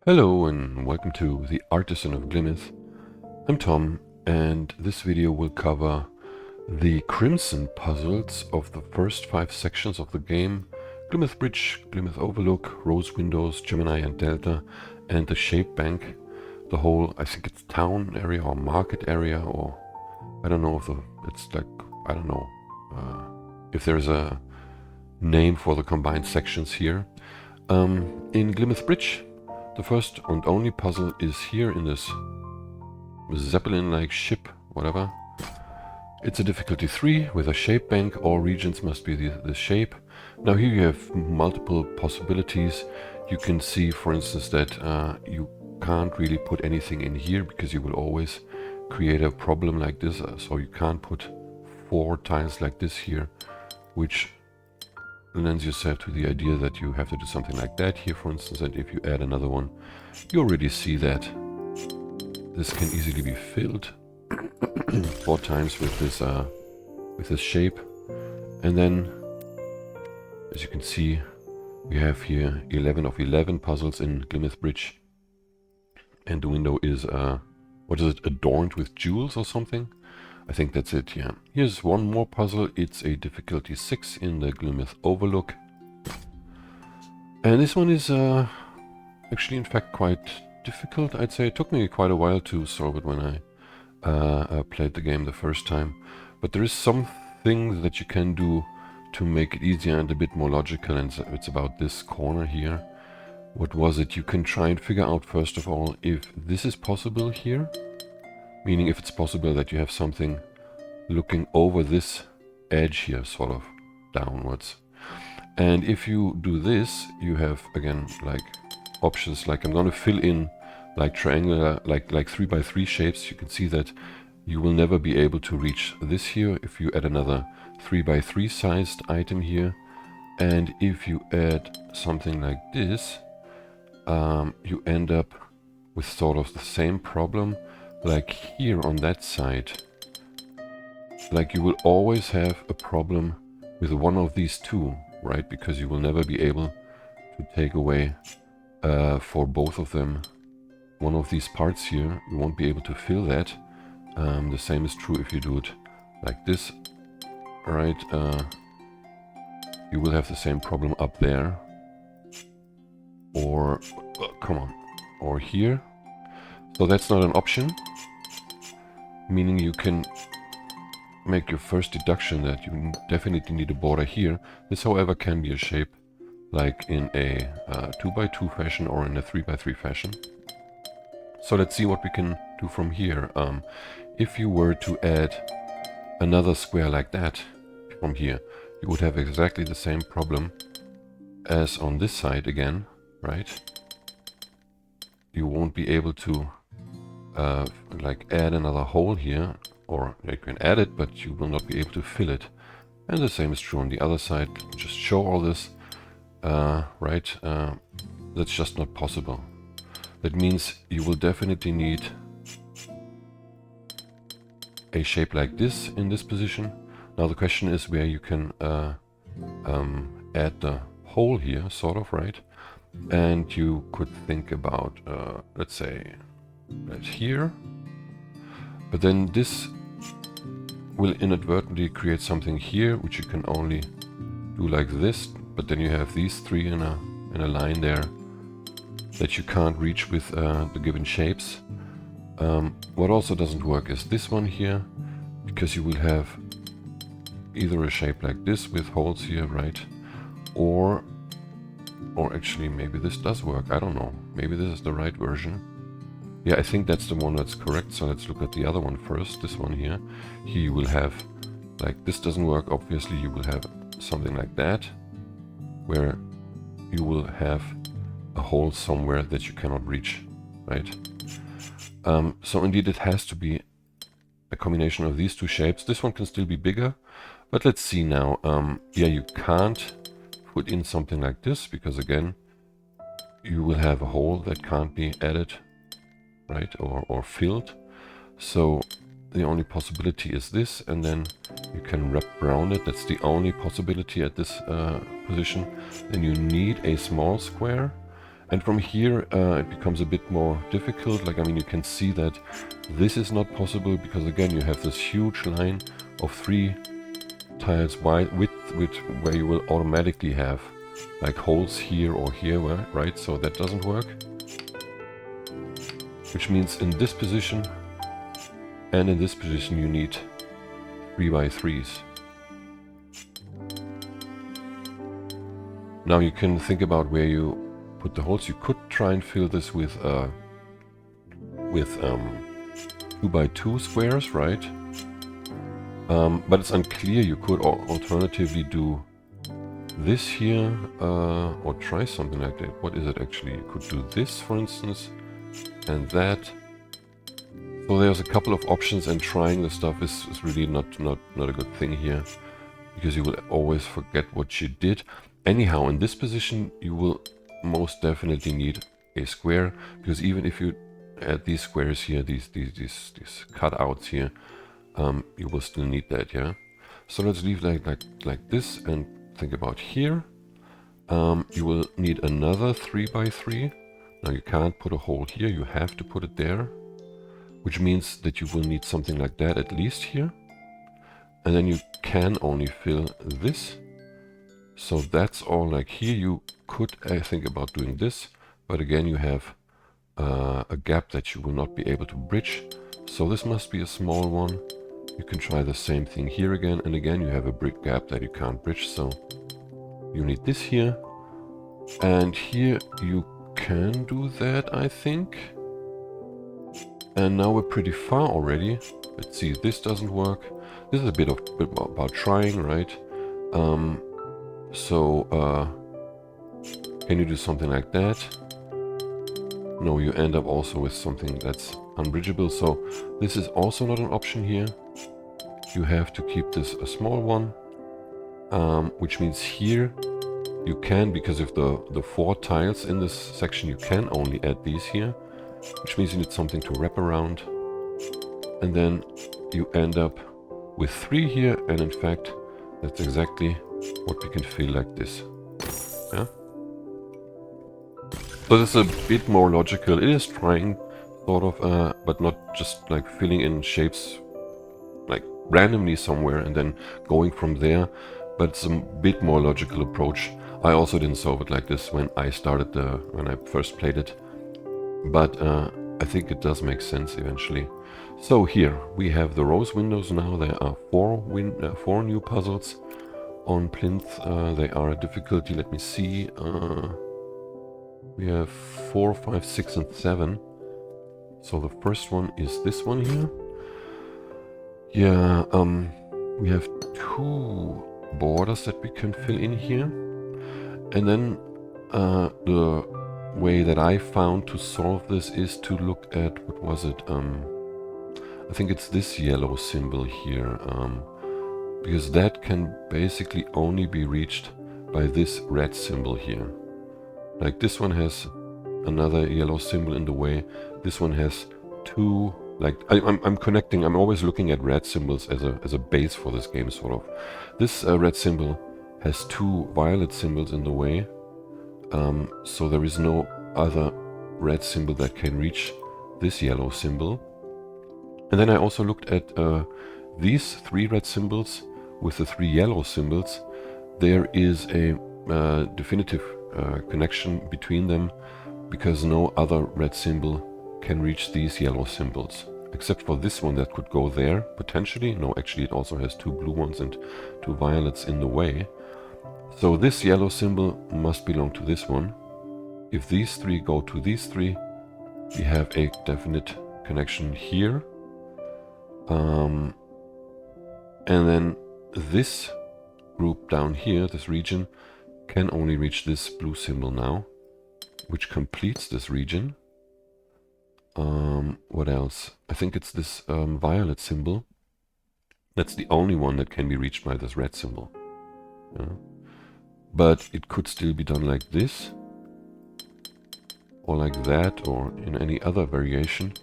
Hello and welcome to the Artisan of Glimmith. I'm Tom, and this video will cover the crimson puzzles of the first 5 sections of the game: Glimmith Bridge, Glimmith Overlook, Rose Windows, Gemini and Delta, and the Shape Bank. The whole, I think it's town area or market area, or I don't know if it's like, I don't know if there's a name for the combined sections here. In Glimmith Bridge, the first and only puzzle is here in this Zeppelin-like ship, whatever. It's a difficulty 3 with a shape bank. All regions must be the shape. Now here you have multiple possibilities. You can see, for instance, that you can't really put anything in here because you will always create a problem like this. So you can't put 4 tiles like this here, which lends yourself to the idea that you have to do something like that here, for instance. And if you add another one, you already see that this can easily be filled 4 times with this shape. And then, as you can see, we have here 11 of 11 puzzles in Glimmith Bridge, and the window is what is it, adorned with jewels or something? I think that's it, yeah. Here's one more puzzle. It's a difficulty 6 in the Glimmith Overlook. And this one is actually, in fact, quite difficult, I'd say. It took me quite a while to solve it when I played the game the first time. But there is some things that you can do to make it easier and a bit more logical, and it's about this corner here. What was it? You can try and figure out, first of all, if this is possible here. Meaning if it's possible that you have something looking over this edge here, sort of downwards. And if you do this, you have, again, like options, like I'm going to fill in like triangular, like 3x3 shapes. You can see that you will never be able to reach this here if you add another 3x3 sized item here. And if you add something like this, you end up with sort of the same problem. Like here on that side, like you will always have a problem with one of these two, right? Because you will never be able to take away for both of them one of these parts here. You won't be able to fill that. The same is true if you do it like this, right? You will have the same problem up there, or come on, or here. So that's not an option, meaning you can make your first deduction that you definitely need a border here. This, however, can be a shape like in a 2x2 fashion or in a 3x3 fashion. So let's see what we can do from here. If you were to add another square like that from here, you would have exactly the same problem as on this side again, right? You won't be able to like add another hole here, or you can add it, but you will not be able to fill it. And the same is true on the other side. Just show all this, right? That's just not possible. That means you will definitely need a shape like this in this position. Now the question is where you can add the hole here, sort of, right? And you could think about, let's say, right here, but then this will inadvertently create something here which you can only do like this, but then you have these 3 in a line there that you can't reach with the given shapes. What also doesn't work is this one here, because you will have either a shape like this with holes here, right? Or actually maybe this does work, I don't know, maybe this is the right version. Yeah, I think that's the one that's correct. So let's look at the other one first, this one here. Here you will have, like, this doesn't work, obviously. You will have something like that, where you will have a hole somewhere that you cannot reach, right? So indeed it has to be a combination of these two shapes. This one can still be bigger, but let's see now. Yeah, you can't put in something like this, because again, you will have a hole that can't be added, right, or filled. So the only possibility is this, and then you can wrap around it. That's the only possibility at this position. Then you need a small square, And from here it becomes a bit more difficult. Like, I mean, you can see that this is not possible because again you have this huge line of 3 tiles wide width where you will automatically have like holes here or here, right? So that doesn't work. Which means in this position and in this position you need 3x3s. Now you can think about where you put the holes. You could try and fill this with 2x2 squares, right? But it's unclear. You could alternatively do this here, or try something like that. What is it actually? You could do this, for instance, and that. So there's a couple of options, and trying the stuff is really not a good thing here, because you will always forget what you did. Anyhow, in this position, you will most definitely need a square, because even if you add these squares here, these cutouts here, you will still need that, yeah. So let's leave like this and think about here. You will need another 3x3. Now you can't put a hole here, you have to put it there, which means that you will need something like that at least here. And then you can only fill this. So that's all. Like here you could think about doing this, but again you have a gap that you will not be able to bridge. So this must be a small one. You can try the same thing here again, and again you have a brick gap that you can't bridge, so you need this here. And here you can do that, I think. And now we're pretty far already. Let's see, this doesn't work. This is a bit about trying, right? Can you do something like that? No, you end up also with something that's unbridgeable, so this is also not an option here. You have to keep this a small one, which means here you can, because of the 4 tiles in this section, you can only add these here, which means you need something to wrap around. And then you end up with 3 here, and in fact that's exactly what we can fill like this. Yeah. So this is a bit more logical. It is trying, sort of, but not just like filling in shapes like randomly somewhere and then going from there. But it's a bit more logical approach. I also didn't solve it like this when I started when I first played it, but I think it does make sense eventually. So here we have the rose windows now. There are 4 new puzzles on Plinth. They are a difficulty. Let me see. We have 4, 5, 6, and 7. So the first one is this one here. Yeah, we have 2 borders that we can fill in here. And then the way that I found to solve this is to look at, what was it? I think it's this yellow symbol here, because that can basically only be reached by this red symbol here. Like this one has another yellow symbol in the way. This one has 2. Like I'm connecting. I'm always looking at red symbols as a base for this game, sort of. This red symbol has 2 violet symbols in the way, so there is no other red symbol that can reach this yellow symbol. And then I also looked at these 3 red symbols with the 3 yellow symbols. There is a definitive connection between them, because no other red symbol can reach these yellow symbols, except for this one that could go there, potentially. No, actually it also has 2 blue ones and 2 violets in the way. So this yellow symbol must belong to this one. If these 3 go to these 3, we have a definite connection here. And then this group down here, this region, can only reach this blue symbol now, which completes this region. What else? I think it's this violet symbol. That's the only one that can be reached by this red symbol. Yeah. But it could still be done like this, or like that, or in any other variation.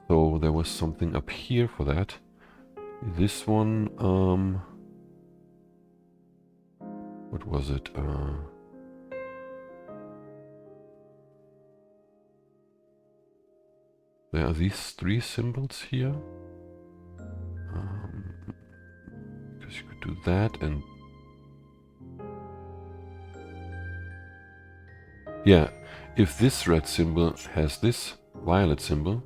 So there was something up here for that. This one, what was it? there are these three symbols here. Because you could do that and... Yeah, if this red symbol has this violet symbol,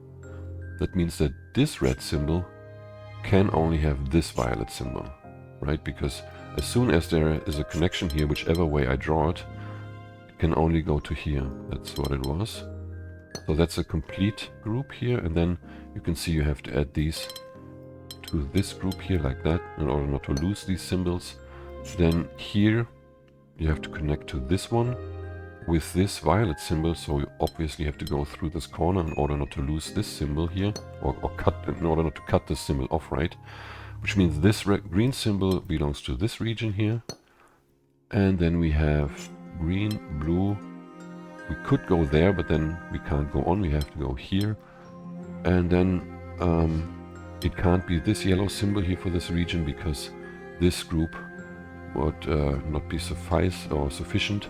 that means that this red symbol can only have this violet symbol, right? Because as soon as there is a connection here, whichever way I draw it, it can only go to here. That's what it was. So that's a complete group here, and then you can see you have to add these to this group here like that in order not to lose these symbols. Then here you have to connect to this one with this violet symbol, so you obviously have to go through this corner in order not to lose this symbol here, or cut, in order not to cut this symbol off, right? Which means this green symbol belongs to this region here. And then we have green, blue. We could go there, but then we can't go on, we have to go here. And then it can't be this yellow symbol here for this region, because this group would not be sufficient.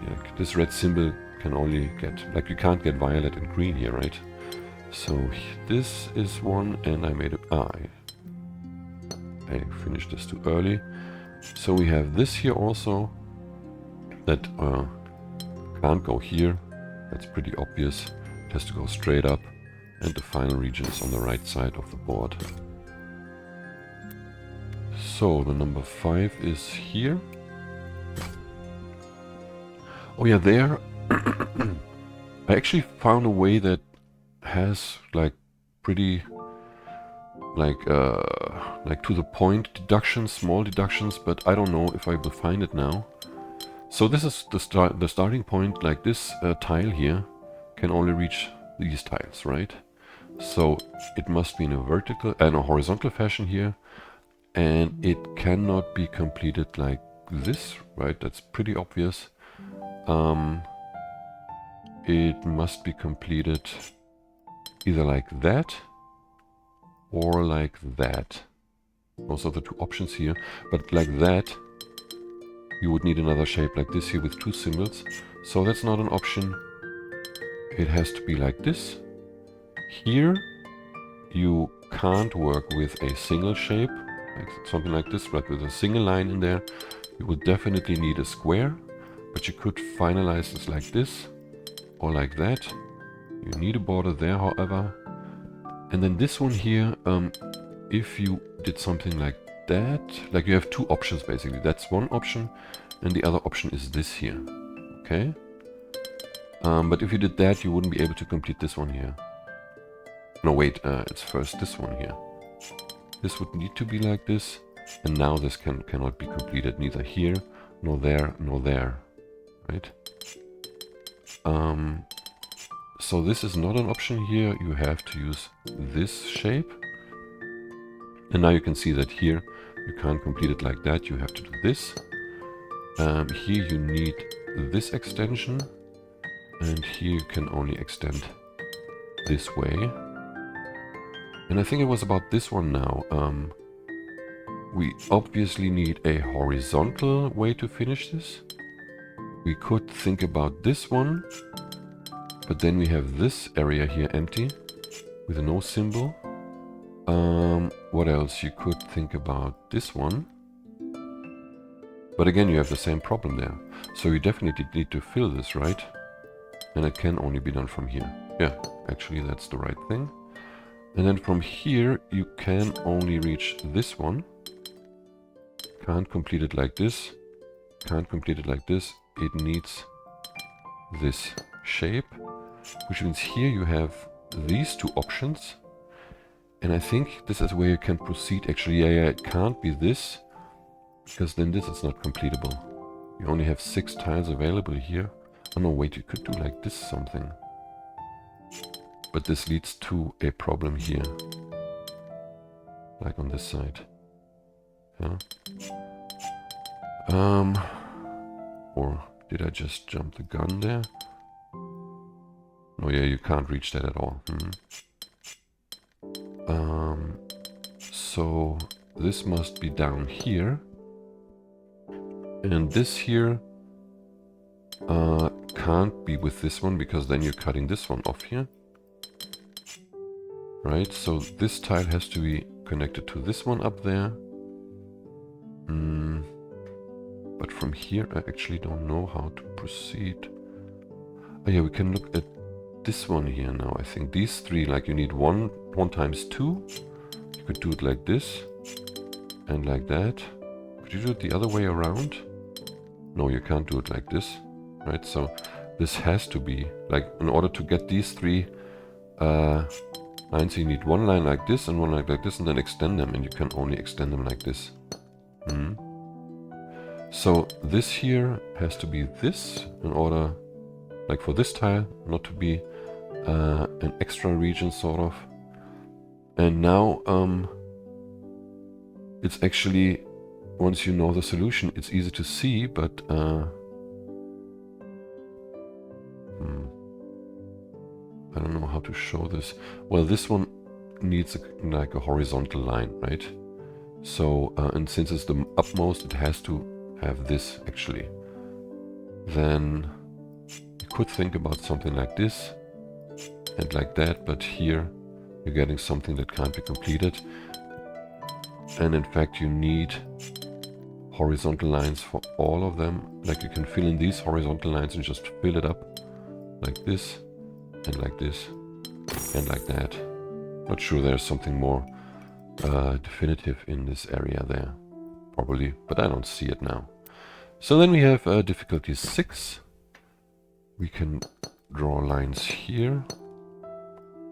Yeah, this red symbol can only get, like, you can't get violet and green here, right? So this is one, and I made a... I finished this too early. So we have this here also, that can't go here. That's pretty obvious. It has to go straight up, and the final region is on the right side of the board. So the number 5 is here. Oh yeah, there I actually found a way that has like pretty like to the point deductions, small deductions, but I don't know if I will find it now. So this is the starting point. Like this tile here can only reach these tiles, right? So it must be in a vertical and a horizontal fashion here, and it cannot be completed like this, right? That's pretty obvious. It must be completed either like that or like that. Those are the two options here. But like that, you would need another shape like this here with two symbols. So that's not an option. It has to be like this. Here, you can't work with a single shape, like something like this, but with a single line in there. You would definitely need a square. But you could finalize this like this, or like that. You need a border there, however. And then this one here, if you did something like that, like you have two options basically. That's one option, and the other option is this here, okay? But if you did that, you wouldn't be able to complete this one here. No, wait, it's first this one here. This would need to be like this, and now this cannot be completed, neither here, nor there, nor there. Right? So this is not an option here. You have to use this shape. And now you can see that here you can't complete it like that. You have to do this. Here you need this extension. And here you can only extend this way. And I think it was about this one now. We obviously need a horizontal way to finish this. We could think about this one, but then we have this area here empty with no symbol. What else? You could think about this one, but again you have the same problem there. So you definitely need to fill this, right? And it can only be done from here. Yeah, actually that's the right thing. And then from here you can only reach this one. Can't complete it like this. Can't complete it like this. It needs this shape, which means here you have these two options, and I think this is where you can proceed. Actually, yeah, it can't be this, because then this is not completable. You only have 6 tiles available here. Oh no, wait, you could do like this something, but this leads to a problem here, like on this side. Yeah. Or did I just jump the gun there? Oh yeah, you can't reach that at all. So this must be down here. And this here can't be with this one, because then you're cutting this one off here. right? So this tile has to be connected to this one up there. But from here I actually don't know how to proceed. Oh yeah, we can look at this one here now. I think these three, like you need one times two. You could do it like this and like that. Could you do it the other way around? No, you can't do it like this, right? So this has to be, like, in order to get these three lines, you need one line like this and one line like this, and then extend them, and you can only extend them like this. So this here has to be this in order, like for this tile, not to be an extra region sort of. And now it's actually, once you know the solution, it's easy to see, but I don't know how to show this. Well, this one needs like a horizontal line, right? So, and since it's the upmost, it has to have this actually. Then you could think about something like this and like that, but here you're getting something that can't be completed. And in fact, you need horizontal lines for all of them. Like you can fill in these horizontal lines and just fill it up like this and like this and like that. Not sure there's something more definitive in this area there, probably, but I don't see it now. So then we have difficulty 6. We can draw lines here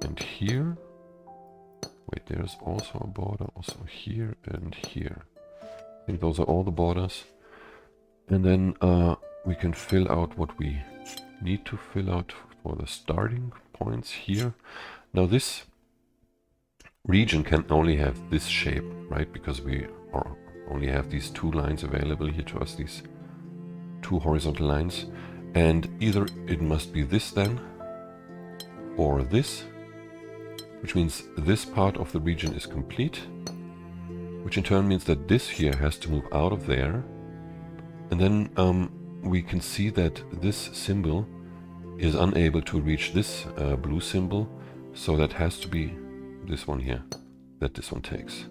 and here. Wait, there's also a border also here and here. I think those are all the borders. And then we can fill out what we need to fill out for the starting points here. Now this region can only have this shape, right? Because we only have these two lines available here to us, these two horizontal lines. And either it must be this then, or this, which means this part of the region is complete, which in turn means that this here has to move out of there. And then we can see that this symbol is unable to reach this blue symbol, so that has to be this one here that this one takes.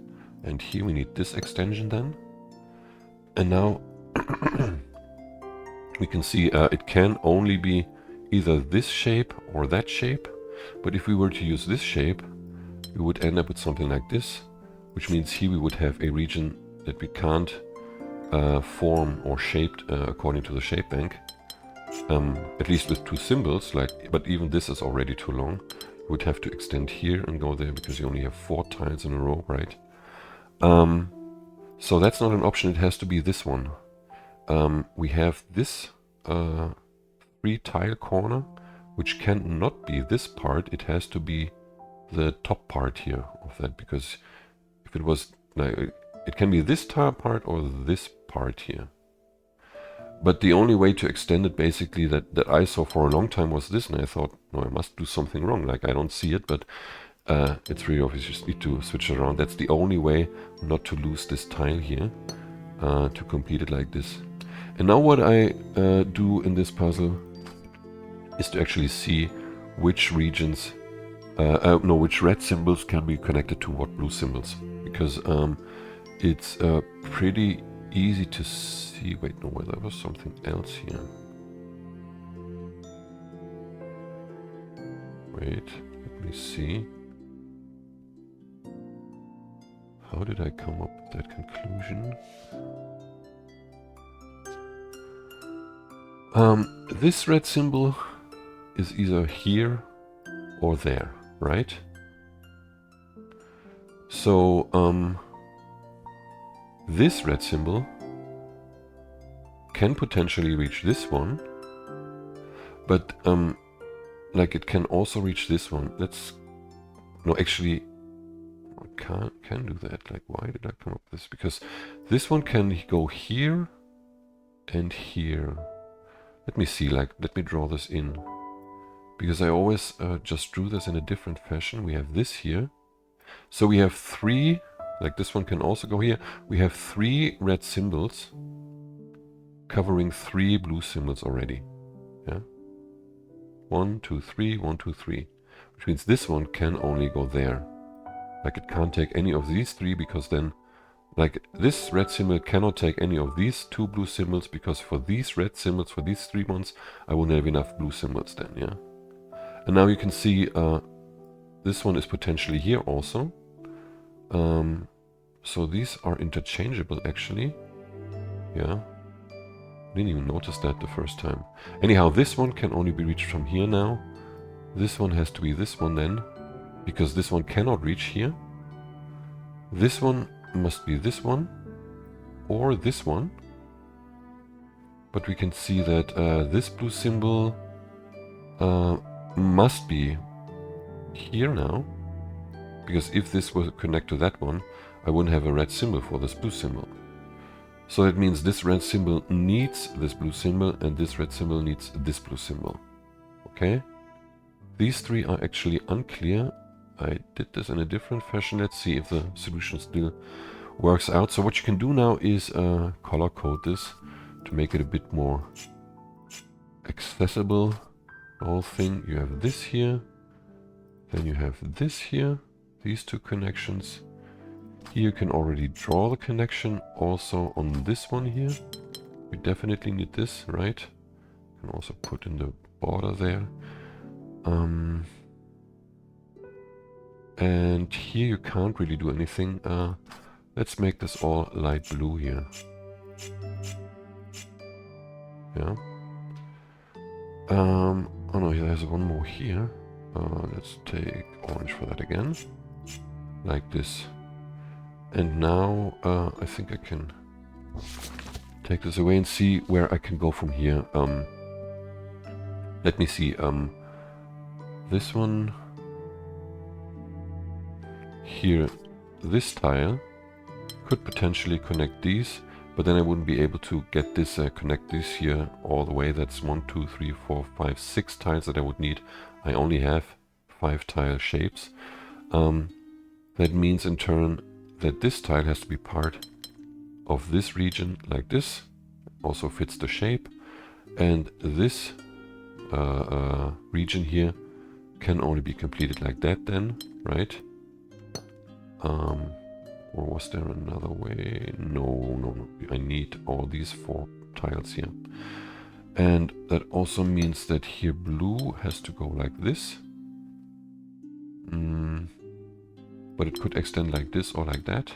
And here we need this extension then. And now we can see it can only be either this shape or that shape. But if we were to use this shape, we would end up with something like this, which means here we would have a region that we can't form or shaped according to the shape bank. At least with two symbols, but even this is already too long. You would have to extend here and go there because you only have 4 tiles in a row, right? So that's not an option, it has to be this one. We have this 3 tile corner, which cannot be this part, it has to be the top part here of that, because if it was, it can be this tile part or this part here. But the only way to extend it basically that I saw for a long time was this, and I thought, no, I must do something wrong, like I don't see it, but it's really obvious, you just need to switch it around. That's the only way not to lose this tile here, to complete it like this. And now what I do in this puzzle is to actually see which regions, which red symbols can be connected to what blue symbols, because it's pretty easy to see. Wait, no, there was something else here. Wait, let me see. How did I come up with that conclusion? This red symbol is either here or there, right? So, this red symbol can potentially reach this one, but like it can also reach this one. Actually, I can do that. Like, why did I come up with this? Because this one can go here and here. Let me see, let me draw this in. Because I always just drew this in a different fashion. We have this here. So we have 3, like this one can also go here. We have 3 red symbols covering 3 blue symbols already. Yeah. 1, 2, 3, 1, 2, 3. Which means this one can only go there. Like it can't take any of these three, because then, like, this red symbol cannot take any of these two blue symbols, because for these red symbols, for these three ones, I wouldn't have enough blue symbols then, yeah? And now you can see this one is potentially here also. So these are interchangeable actually. Yeah. Didn't even notice that the first time. Anyhow, this one can only be reached from here now. This one has to be this one then, because this one cannot reach here. This one must be this one, or this one. But we can see that this blue symbol must be here now, because if this were to connect to that one, I wouldn't have a red symbol for this blue symbol. So that means this red symbol needs this blue symbol, and this red symbol needs this blue symbol. Okay? These three are actually unclear. I did this in a different fashion. Let's see if the solution still works out. So what you can do now is color code this to make it a bit more accessible. The whole thing, you have this here, then you have this here, these two connections. Here you can already draw the connection also on this one here. You definitely need this, right? You can also put in the border there. And here you can't really do anything. Let's make this all light blue here. Yeah. Oh no, there's one more here. Let's take orange for that again. Like this. And now I think I can take this away and see where I can go from here. Let me see. This one here, this tile could potentially connect these, but then I wouldn't be able to get this connect this here all the way. That's 1, 2, 3, 4, 5, 6 tiles that I would need. I only have 5 tile shapes. That means in turn that this tile has to be part of this region like this. Also fits the shape. And this region here can only be completed like that then, right? Or was there another way? No. I need all these 4 tiles here. And that also means that here blue has to go like this. But it could extend like this or like that.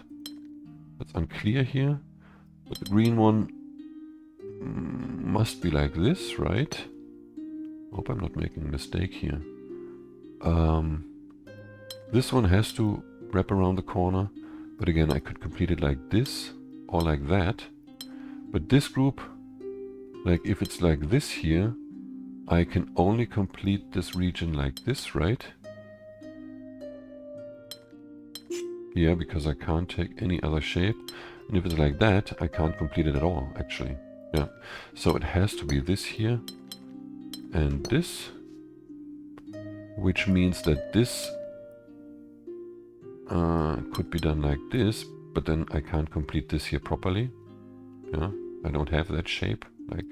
That's unclear here. But the green one must be like this, right? Hope I'm not making a mistake here. This one has to wrap around the corner. But again, I could complete it like this or like that. But this group, like if it's like this here, I can only complete this region like this, right? Yeah, because I can't take any other shape. And if it's like that, I can't complete it at all, actually. Yeah. So it has to be this here and this, which means that this could be done like this, but then I can't complete this here properly. Yeah, I don't have that shape. Like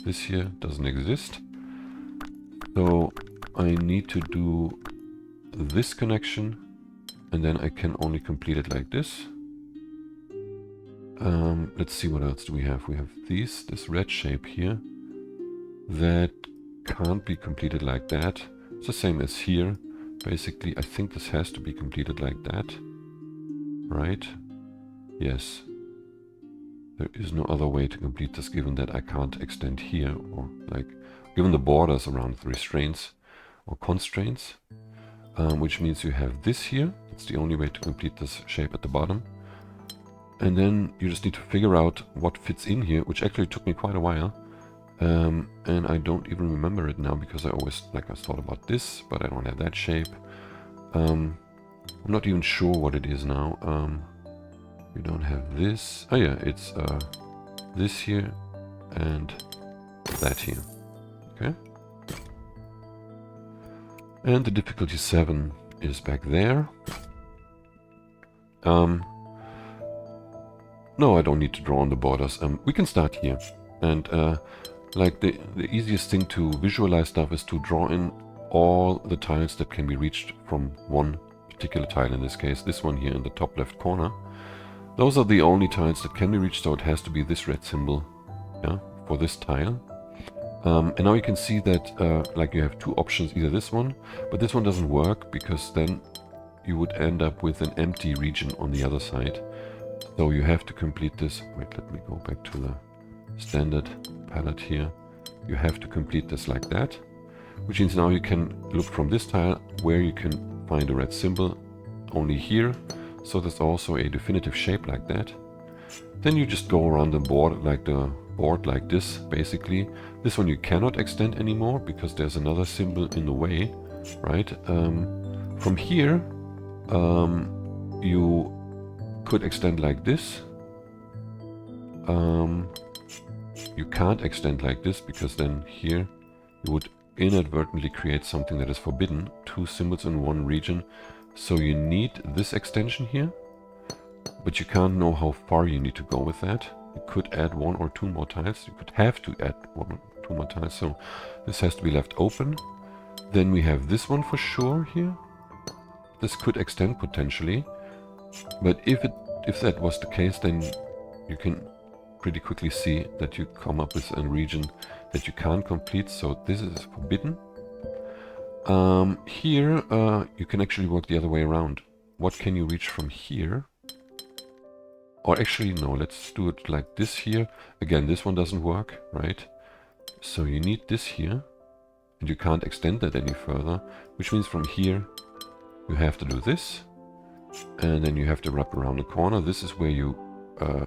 this here doesn't exist. So I need to do this connection, and then I can only complete it like this. Let's see, what else do we have? We have this red shape here that can't be completed like that. It's the same as here. Basically, I think this has to be completed like that, right? Yes. There is no other way to complete this, given that I can't extend here, or like, given the borders around the restraints or constraints, which means you have this here. That's the only way to complete this shape at the bottom. And then you just need to figure out what fits in here, which actually took me quite a while. And I don't even remember it now, because I always I thought about this, but I don't have that shape. I'm not even sure what it is now. We don't have this. Oh yeah, it's this here and that here. Okay. And the difficulty 7 is back there. No, I don't need to draw on the borders. We can start here. And like the easiest thing to visualize stuff is to draw in all the tiles that can be reached from one particular tile in this case, this one here in the top left corner. Those are the only tiles that can be reached, so it has to be this red symbol, yeah, for this tile. And now you can see that like you have two options, either this one, but this one doesn't work because then you would end up with an empty region on the other side. So you have to complete this. Wait, let me go back to the standard palette here. You have to complete this like that, which means now you can look from this tile where you can find a red symbol only here. So there's also a definitive shape like that. Then you just go around the board like this, basically. This one you cannot extend anymore because there's another symbol in the way, right? From here, you could extend like this. You can't extend like this because then here you would inadvertently create something that is forbidden. Two symbols in one region. So you need this extension here, but you can't know how far you need to go with that. You could add one or two more tiles. You could have to add one or two more tiles. So this has to be left open. Then we have this one for sure here. This could extend potentially, but if that was the case, then you can pretty quickly see that you come up with a region that you can't complete. So this is forbidden. Here you can actually work the other way around. What can you reach from here? Or actually, no, let's do it like this here. Again, this one doesn't work, right? So you need this here, and you can't extend that any further, which means from here you have to do this, and then you have to wrap around the corner. This is where you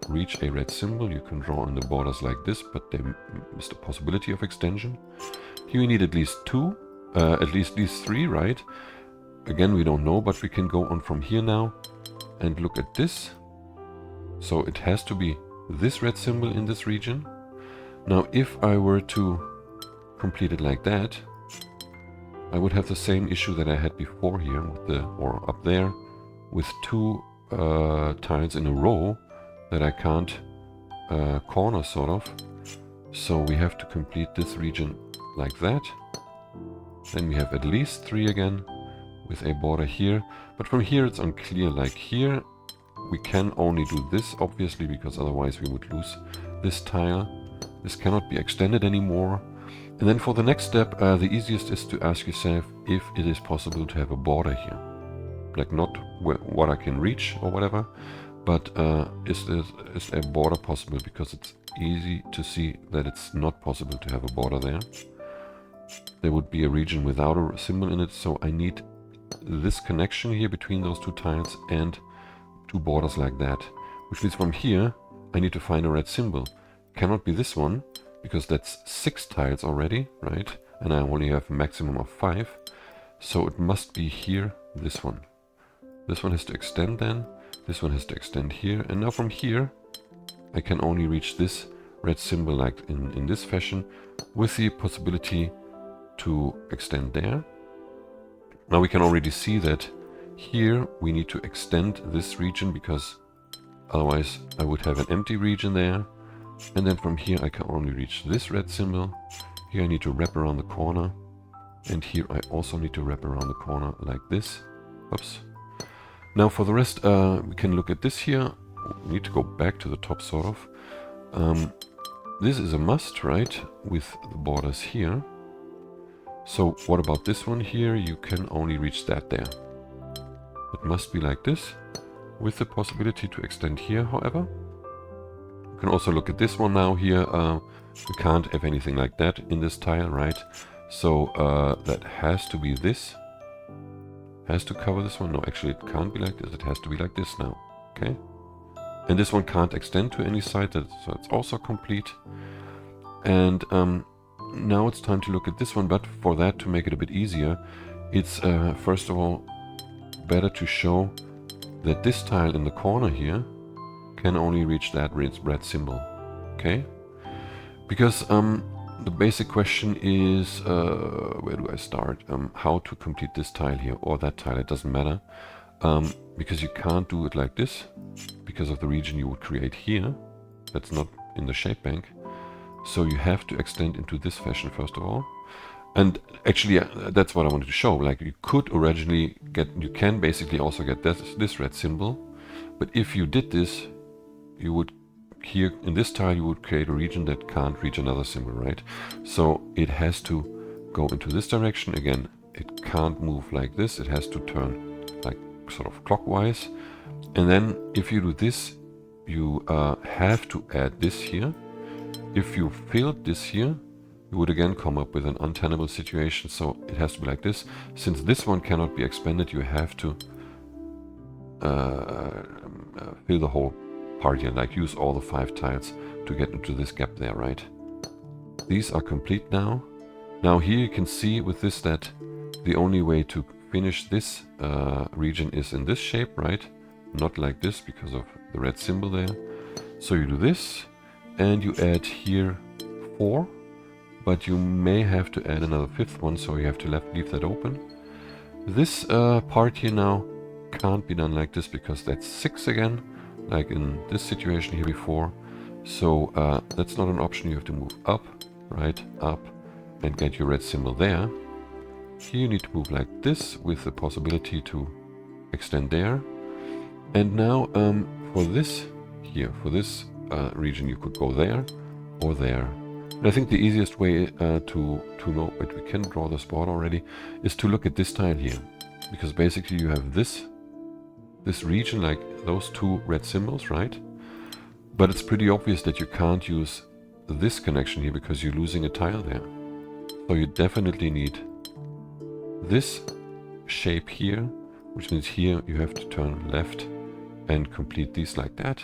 reach a red symbol. You can draw on the borders like this, but there is the possibility of extension. Here you need at least two, at least these three, right? Again, we don't know, but we can go on from here now and look at this. So it has to be this red symbol in this region. Now, if I were to complete it like that, I would have the same issue that I had before here, with or up there, with two tiles in a row that I can't corner, sort of. So we have to complete this region like that. Then we have at least three again, with a border here. But from here it's unclear, like here. We can only do this, obviously, because otherwise we would lose this tile. This cannot be extended anymore. And then for the next step, the easiest is to ask yourself if it is possible to have a border here. Like not what I can reach or whatever, but is a border possible? Because it's easy to see that it's not possible to have a border there. There would be a region without a symbol in it, so I need this connection here between those two tiles and two borders like that, which means from here I need to find a red symbol. Cannot be this one because that's 6 tiles already, right? And I only have a maximum of 5, so it must be here, this one. This one has to extend then, this one has to extend here, and now from here I can only reach this red symbol like in this fashion, with the possibility to extend there. Now we can already see that here we need to extend this region, because otherwise I would have an empty region there. And then from here I can only reach this red symbol. Here I need to wrap around the corner. And here I also need to wrap around the corner like this. Oops. Now for the rest, we can look at this here. We need to go back to the top, sort of. This is a must, right? With the borders here. So what about this one here? You can only reach that there. It must be like this, with the possibility to extend here, however. You can also look at this one now here. You can't have anything like that in this tile, right? So that has to be this. Has to cover this one. No, actually it can't be like this. It has to be like this now. Okay? And this one can't extend to any side, so it's also complete. And now it's time to look at this one, but for that, to make it a bit easier, it's first of all better to show that this tile in the corner here can only reach that red symbol. Okay? Because the basic question is, where do I start? How to complete this tile here or that tile, it doesn't matter. Because you can't do it like this, because of the region you would create here. That's not in the shape bank. So you have to extend into this fashion first of all. And actually, that's what I wanted to show. Like, you could originally you can basically also get this red symbol. But if you did this, you would, here in this tile, you would create a region that can't reach another symbol, right? So it has to go into this direction. Again, it can't move like this. It has to turn like sort of clockwise. And then if you do this, you have to add this here. If you filled this here, you would again come up with an untenable situation. So it has to be like this. Since this one cannot be expanded, you have to fill the whole part here, like use all the 5 tiles to get into this gap there, right? These are complete now. Now here you can see with this that the only way to finish this region is in this shape, right? Not like this because of the red symbol there. So you do this and you add here 4, but you may have to add another 5th one, so you have to leave that open. This part here now can't be done like this because that's 6 again, like in this situation here before. So that's not an option. You have to move up, right, up, and get your red symbol there. Here you need to move like this with the possibility to extend there. And now for this here, for this region, you could go there or there. And I think the easiest way to know, but we can draw the spot already, is to look at this tile here. Because basically you have this region, like those 2 red symbols, right? But it's pretty obvious that you can't use this connection here because you're losing a tile there. So you definitely need this shape here, which means here you have to turn left and complete these like that.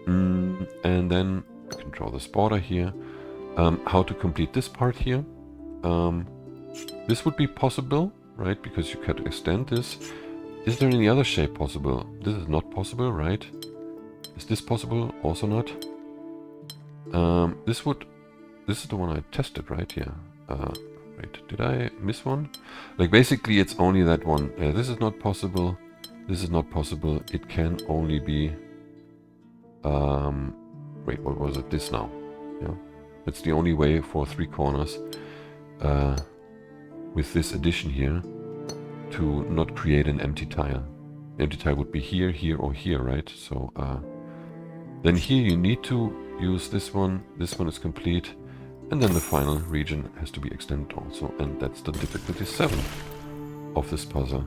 And then you can draw this border here. How to complete this part here? This would be possible, right? Because you could extend this. Is there any other shape possible? This is not possible, right? Is this possible? Also not. This is the one I tested, right? Yeah. Wait, did I miss one? Like basically it's only that one. This is not possible. This is not possible. It can only be... wait, what was it? This now. Yeah. It's the only way for 3 corners with this addition here to not create an empty tile. The empty tile would be here, here, or here, right? So then here you need to use this one. This one is complete. And then the final region has to be extended also. And that's the difficulty 7 of this puzzle.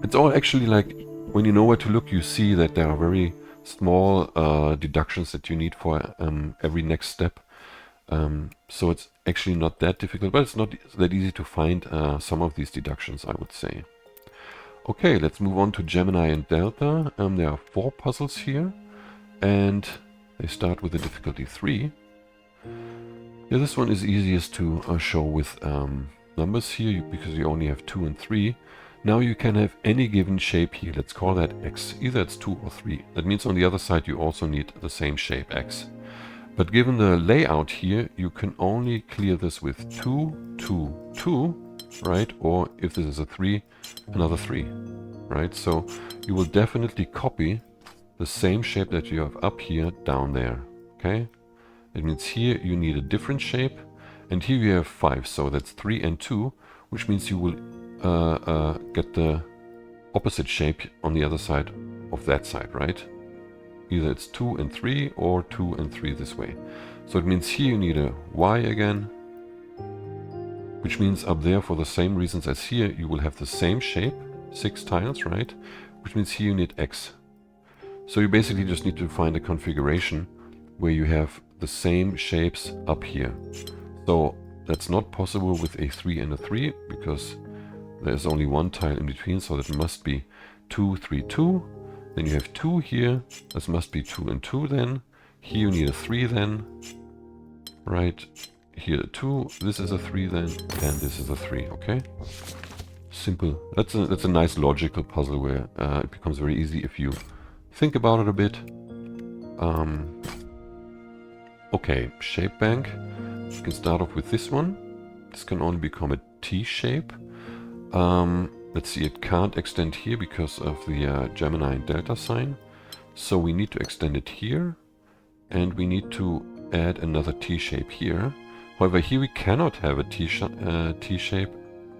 It's all actually like, when you know where to look, you see that there are very small deductions that you need for every next step. So it's actually not that difficult, but it's not that easy to find some of these deductions, I would say. Okay, let's move on to Gemini and Delta. There are 4 puzzles here, and they start with the difficulty 3. Yeah, this one is easiest to show with numbers here, because you only have 2 and 3. Now you can have any given shape here. Let's call that X. Either it's 2 or 3. That means on the other side you also need the same shape X. But given the layout here, you can only clear this with 2, 2, 2, right? Or if this is a 3, another 3, right? So you will definitely copy the same shape that you have up here down there, okay? It means here you need a different shape, and here you have 5, so that's 3 and 2, which means you will get the opposite shape on the other side of that side, right? Either it's 2 and 3 or 2 and 3 this way. So it means here you need a Y again, which means up there, for the same reasons as here, you will have the same shape, 6 tiles, right? Which means here you need X. So you basically just need to find a configuration where you have the same shapes up here. So that's not possible with a 3 and a 3, because there's only 1 tile in between, so that must be 2, 3, 2. Then you have 2 here. This must be 2 and 2 then. Here you need a 3 then. Right. Here a 2. This is a 3 then. And this is a 3. Okay. Simple. That's a nice logical puzzle where it becomes very easy if you think about it a bit. Okay. Shape bank. You can start off with this one. This can only become a T shape. Let's see, it can't extend here because of the Gemini and Delta sign. So we need to extend it here, and we need to add another T shape here. However, here we cannot have a T shape,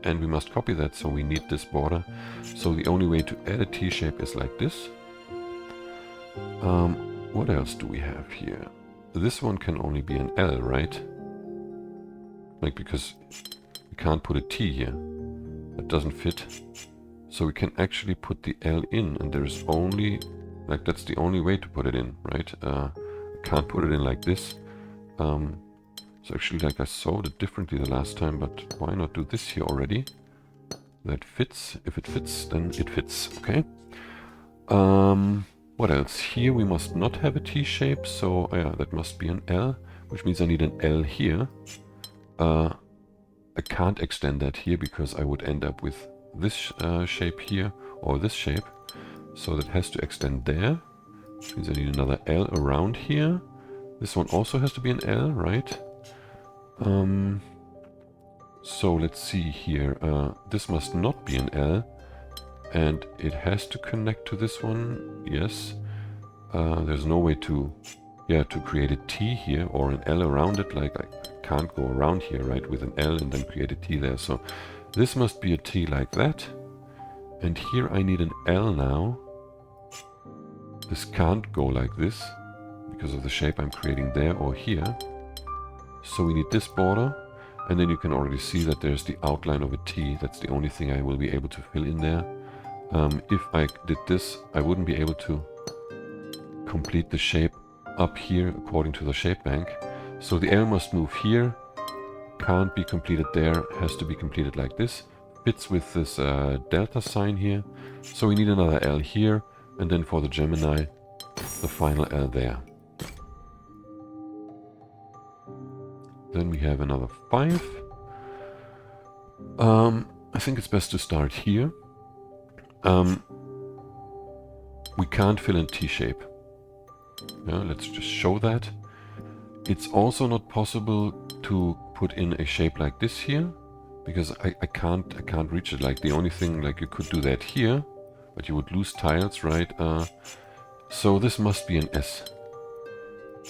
and we must copy that, so we need this border. So the only way to add a T shape is like this. What else do we have here? This one can only be an L, right? Like, because we can't put a T here. That doesn't fit. So we can actually put the L in, and there's only, like, that's the only way to put it in, right? Can't put it in like this. So actually, like, I sewed it differently the last time, but why not do this here already? That fits. If it fits, then it fits, okay? What else? Here we must not have a T shape, so yeah, that must be an L, which means I need an L here. I can't extend that here because I would end up with this shape here, or this shape. So that has to extend there, which means I need another L around here. This one also has to be an L, right? So let's see here. This must not be an L, and it has to connect to this one. Yes. There's no way to, to create a T here or an L around it. Like, I can't go around here, right, with an L and then create a T there. So this must be a T like that. And here I need an L now. This can't go like this because of the shape I'm creating there or here. So we need this border, and then you can already see that there's the outline of a T. That's the only thing I will be able to fill in there. If I did this, I wouldn't be able to complete the shape up here according to the shape bank. So the L must move here, can't be completed there, has to be completed like this. Fits with this delta sign here. So we need another L here, and then for the Gemini, the final L there. Then we have another 5. I think it's best to start here. We can't fill in T shape. Let's just show that. It's also not possible to put in a shape like this here, because I can't reach it. Like, the only thing, like, you could do that here, but you would lose tiles, right? So this must be an S.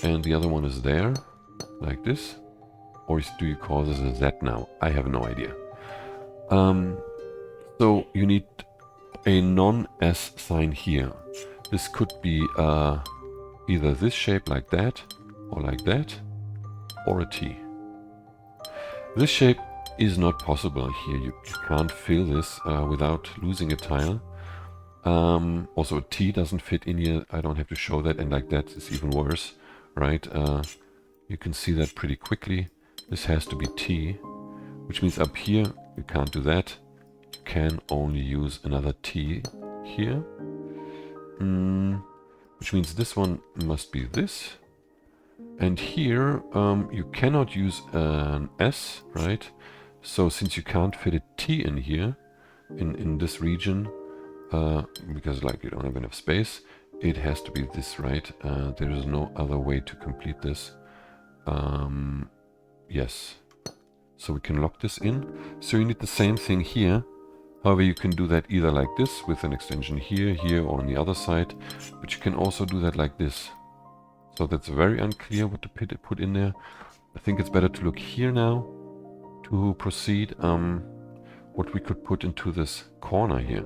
And the other one is there, like this. Or do you call this a Z now? I have no idea. So you need a non-S sign here. This could be either this shape like that, or a T. This shape is not possible here. You can't fill this without losing a tile. Also, a T doesn't fit in here. I don't have to show that, and like that is even worse, right? You can see that pretty quickly. This has to be T, which means up here you can't do that. You can only use another T here, which means this one must be this. And here you cannot use an S, right? So since you can't fit a T in here, in this region, because like you don't have enough space, it has to be this, right? There is no other way to complete this. Yes. So we can lock this in. So you need the same thing here. However, you can do that either like this with an extension here, or on the other side. But you can also do that like this. So that's very unclear what to put in there. I think it's better to look here now to proceed. What we could put into this corner here.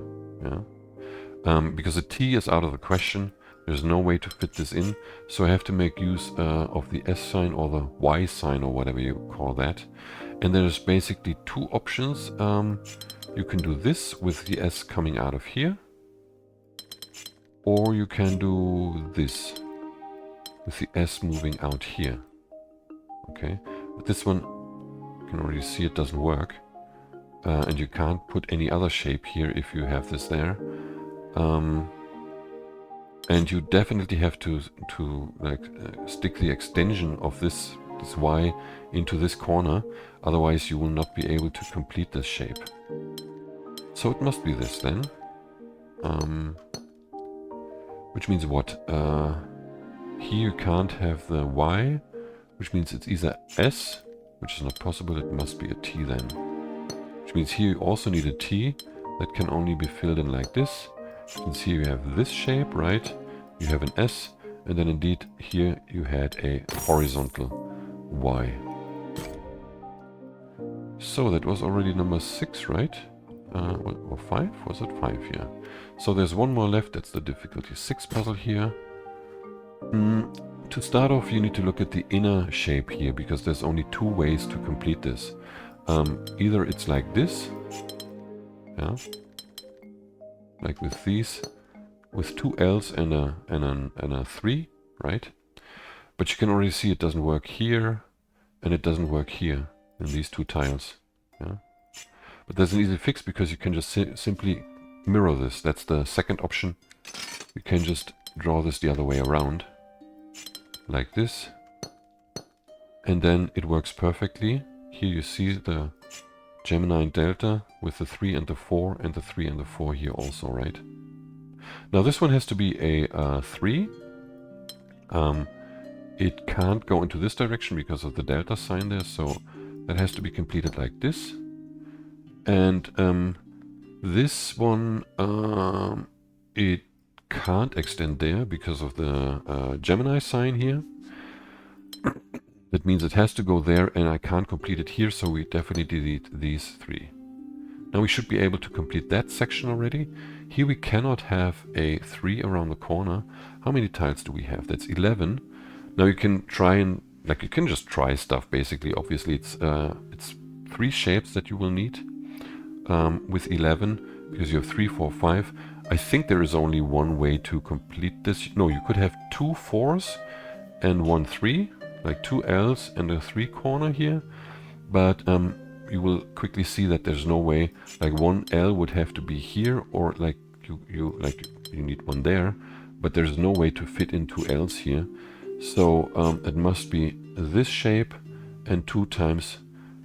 Because a T is out of the question. There's no way to fit this in, so I have to make use of the S sign or the Y sign or whatever you call that. And there's basically 2 options. You can do this with the S coming out of here, or you can do this with the S moving out here. Okay, but this one, you can already see it doesn't work. And you can't put any other shape here if you have this there. And you definitely have to stick the extension of this Y into this corner, otherwise you will not be able to complete this shape. So it must be this then. Which means what? Here you can't have the Y, which means it's either S, which is not possible, it must be a T then. Which means here you also need a T that can only be filled in like this. You can see you have this shape, right? You have an S, and then indeed here you had a horizontal Y. So that was already number 6, right? Or 5? Was it 5? Yeah. So there's one more left. That's the difficulty 6 puzzle here. To start off, you need to look at the inner shape here, because there's only 2 ways to complete this. Either it's like this, yeah, like with these, with 2 L's and a 3, right? But you can already see it doesn't work here, and it doesn't work here in these 2 tiles. Yeah. But there's an easy fix, because you can just simply mirror this. That's the second option. You can just draw this the other way around, like this, and then it works perfectly. Here you see the Gemini Delta with the 3 and the 4, and the 3 and the 4 here also, right? Now this one has to be a 3. It can't go into this direction because of the delta sign there, so that has to be completed like this. And this one, it can't extend there because of the Gemini sign here. That means it has to go there, and I can't complete it here, so we definitely delete these 3. Now we should be able to complete that section already. Here we cannot have a 3 around the corner. How many tiles do we have? That's 11. Now you can try and, like, you can just try stuff basically. Obviously it's 3 shapes that you will need with 11, because you have 3, 4, 5. I think there is only one way to complete this. No, you could have 2 4s and 1 3, like 2 L's and a 3 corner here. But you will quickly see that there's no way. Like 1 L would have to be here, or like you need one there, but there's no way to fit in 2 L's here. So it must be this shape and 2 times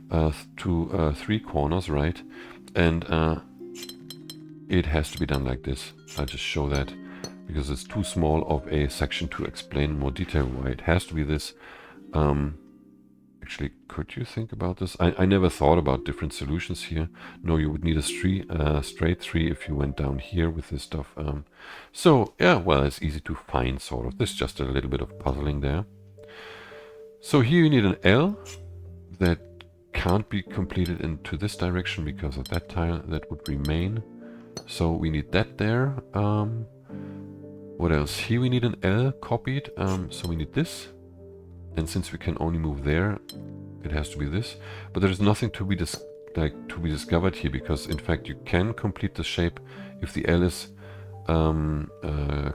3 corners, right? And it has to be done like this. I'll just show that, because it's too small of a section to explain in more detail why it has to be this. Actually, could you think about this? I never thought about different solutions here. No, you would need a straight 3 if you went down here with this stuff. So, yeah, well, it's easy to find, sort of. There's just a little bit of puzzling there. So here you need an L that can't be completed into this direction because of that tile that would remain. So we need that there. What else? Here we need an L copied, so we need this. And since we can only move there, it has to be this. But there's nothing to be discovered here, because in fact you can complete the shape if the L is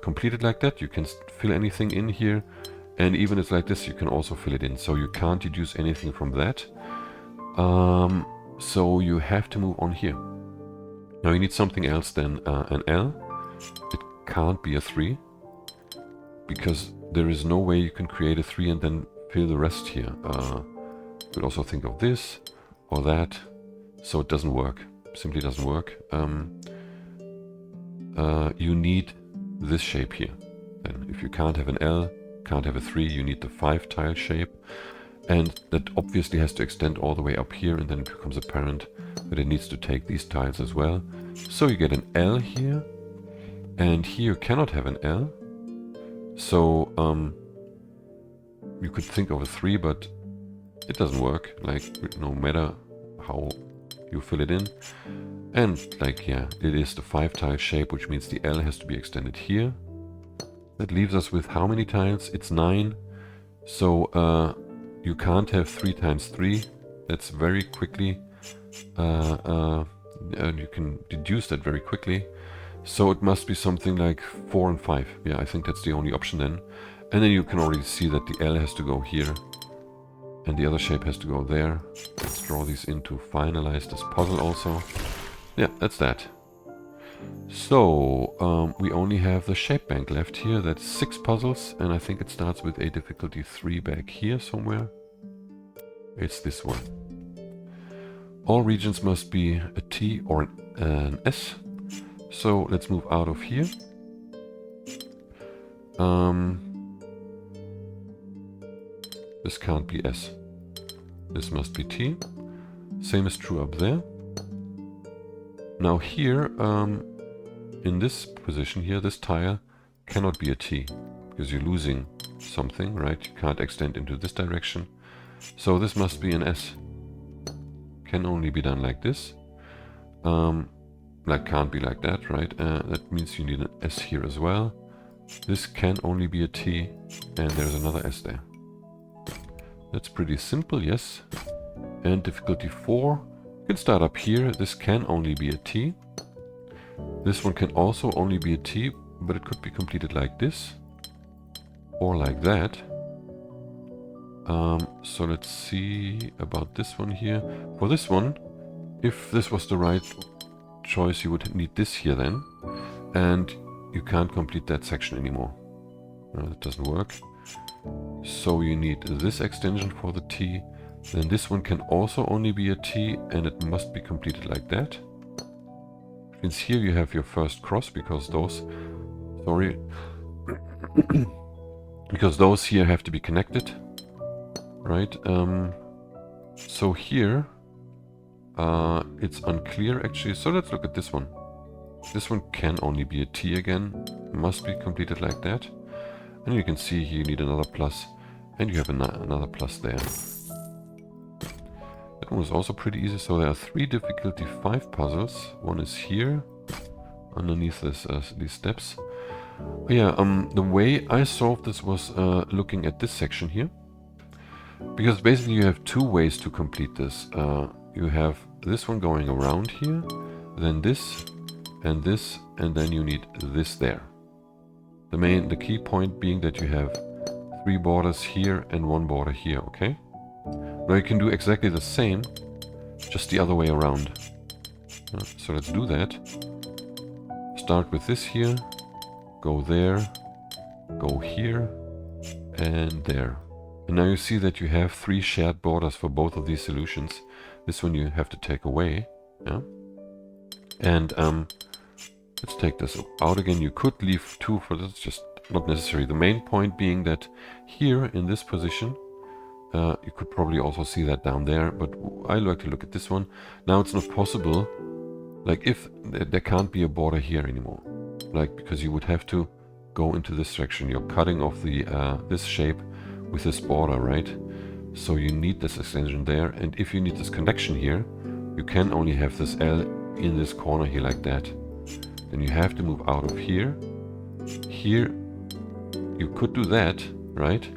completed like that. You can fill anything in here, and even if it's like this, you can also fill it in. So you can't deduce anything from that. So you have to move on here. Now you need something else than an L. It can't be a 3, because there is no way you can create a 3 and then fill the rest here. You could also think of this or that. So it doesn't work. Simply doesn't work. You need this shape here. Then if you can't have an L, can't have a 3, you need the 5 tile shape. And that obviously has to extend all the way up here, and then it becomes apparent that it needs to take these tiles as well. So you get an L here, and here you cannot have an L. So you could think of a 3, but it doesn't work, like, no matter how you fill it in. And like, yeah, it is the 5 tile shape, which means the L has to be extended here. That leaves us with how many tiles? It's 9. So you can't have 3 times 3. That's very quickly, and you can deduce that very quickly. So it must be something like 4 and 5. Yeah, I think that's the only option then. And then you can already see that the L has to go here, and the other shape has to go there. Let's draw these in to finalize this puzzle also. Yeah, that's that. So we only have the shape bank left here. That's 6 puzzles, and I think it starts with a difficulty 3 back here somewhere. It's this one. All regions must be a T or an S. So let's move out of here. This can't be S. This must be T. Same is true up there. Now here, in this position here, this tile cannot be a T, because you're losing something, right? You can't extend into this direction. So this must be an S. can only be done like this. Like can't be like that, right? That means you need an S here as well. This can only be a T, and there's another S there. That's pretty simple, yes. And difficulty 4, you can start up here. This can only be a T. This one can also only be a T, but it could be completed like this, or like that. So let's see about this one here. For this one, if this was the right choice, you would need this here then, and you can't complete that section anymore. That doesn't work. So you need this extension for the T. Then this one can also only be a T, and it must be completed like that. Which means here you have your first cross, because those, sorry, because those here have to be connected, right? So here it's unclear actually. So let's look at this one. This one can only be a T again, must be completed like that. And you can see here you need another plus, and you have another plus there. That one was also pretty easy. So there are 3 difficulty 5 puzzles. One is here, underneath this, these steps. Yeah, the way I solved this was looking at this section here. Because basically you have 2 ways to complete this. You have this one going around here, then this, and then you need this there. The key point being that you have 3 borders here and 1 border here, okay? Now you can do exactly the same, just the other way around. So let's do that. Start with this here, go there, go here, and there. And now you see that you have 3 shared borders for both of these solutions. This one you have to take away, yeah? And let's take this out again. You could leave 2 for this, just not necessary. The main point being that here in this position, you could probably also see that down there, but I like to look at this one. Now it's not possible, like if there can't be a border here anymore, like because you would have to go into this direction. You're cutting off the this shape with this border, right? So you need this extension there, and if you need this connection here, you can only have this L in this corner here like that. Then you have to move out of here. Here you could do that, right?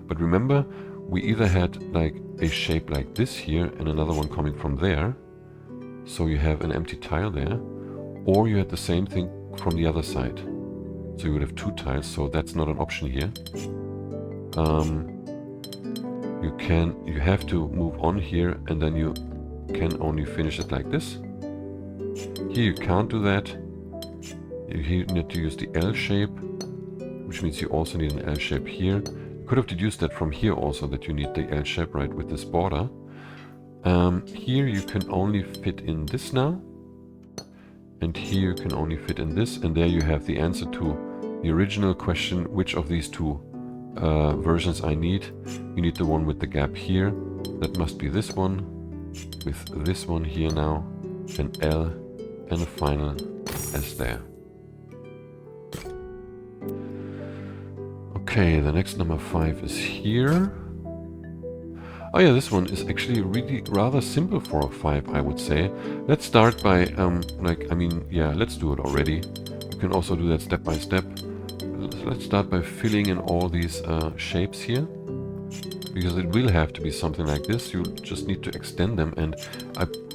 But remember, we either had like a shape like this here and another one coming from there, so you have an empty tile there, or you had the same thing from the other side, so you would have 2 tiles. So that's not an option here. You have to move on here, and then you can only finish it like this. Here you can't do that. You need to use the L shape, which means you also need an L shape here. You could have deduced that from here also, that you need the L shape, right, with this border. Here you can only fit in this now, and here you can only fit in this, and there you have the answer to the original question, which of these 2 versions I need. You need the one with the gap here. That must be this one, with this one here now, an L, and a final S there. Okay, the next number 5 is here. Oh yeah, this one is actually really rather simple for a 5, I would say. Let's start by, let's do it already. You can also do that step by step. Let's start by filling in all these shapes here, because it will have to be something like this. You just need to extend them, and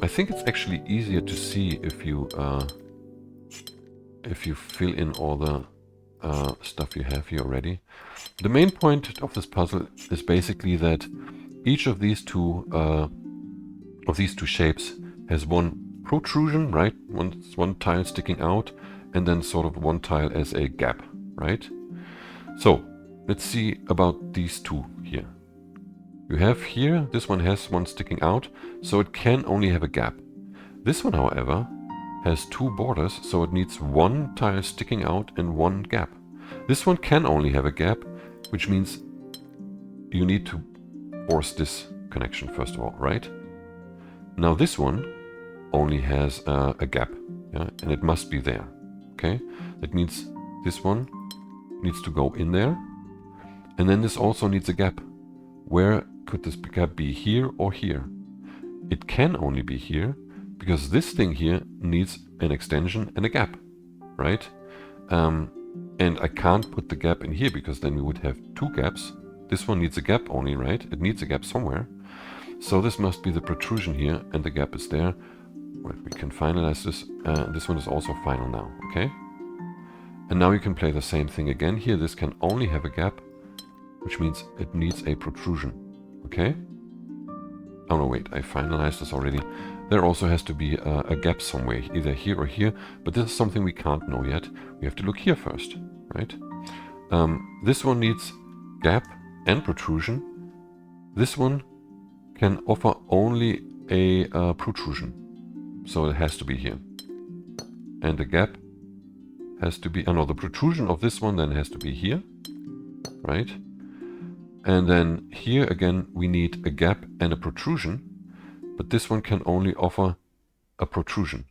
I think it's actually easier to see if you fill in all the stuff you have here already. The main point of this puzzle is basically that each of these two shapes has one protrusion, right? One tile sticking out, and then sort of one tile as a gap, right? So let's see about these 2 here. You have here, this one has one sticking out, so it can only have a gap. This one, however, has 2 borders, so it needs 1 tile sticking out and 1 gap. This one can only have a gap, which means you need to force this connection first of all, right? Now this one only has a gap, yeah, and it must be there, okay? That means this one needs to go in there, and then this also needs a gap. Where could this gap be, here or here? it can only be here because this thing here needs an extension and a gap, right? And I can't put the gap in here because then we would have two gaps. This one needs a gap only, right? It needs a gap somewhere. So this must be the protrusion here, and the gap is there. Well, we can finalize this. This one is also final now, okay? And now you can play the same thing again here. This can only have a gap, which means it needs a protrusion, okay? Oh no, wait, I finalized this already. There also has to be a gap somewhere, either here or here, but this is something we can't know yet. We have to look here first, right? This one needs gap and protrusion. This one can offer only a protrusion, so it has to be here. And the gap has to be, no, the protrusion of this one then has to be here, right? And then here again we need a gap and a protrusion, but this one can only offer a protrusion.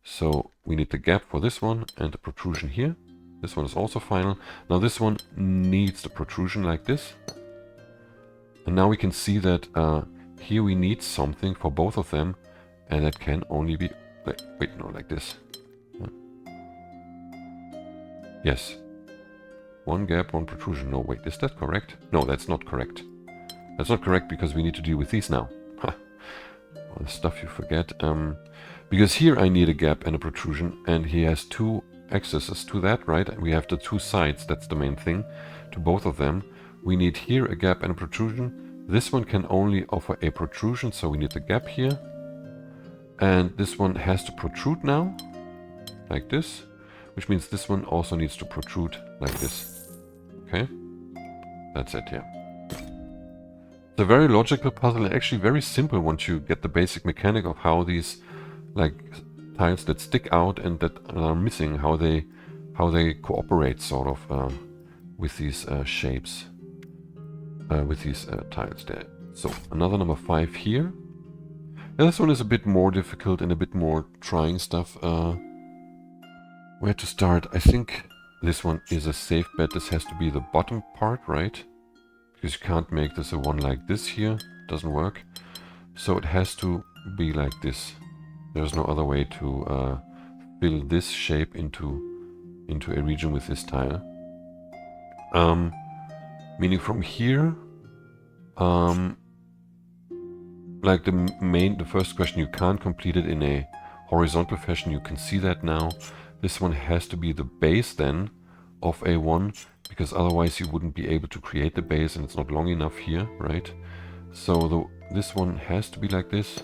So we need the gap for this one and the protrusion here. This one is also final. Now this one needs the protrusion like this. And now we can see that here we need something for both of them, and that can only be, wait, no, like this. Yes. One gap, one protrusion. No, wait, is that correct? No, that's not correct. That's not correct because we need to deal with these now. Ha. All the stuff you forget. Because here I need a gap and a protrusion, and he has two accesses to that, right? We have the two sides, that's the main thing, to both of them. We need here a gap and a protrusion. This one can only offer a protrusion, so we need the gap here. And this one has to protrude now, like this, which means this one also needs to protrude like this. Okay? That's it, yeah. It's a very logical puzzle, and actually very simple once you get the basic mechanic of how these, like, tiles that stick out and that are missing, how they cooperate sort of with these shapes, with these tiles there. So another number 5 here. And this one is a bit more difficult and a bit more trying stuff. Where to start? I think this one is a safe bet. This has to be the bottom part, right? Because you can't make this a one like this here. Doesn't work. So it has to be like this. There's no other way to fill this shape into a region with this tile. Meaning from here, like the first question, you can't complete it in a horizontal fashion. You can see that now. This one has to be the base then of A1, because otherwise you wouldn't be able to create the base, and it's not long enough here, right? So this one has to be like this.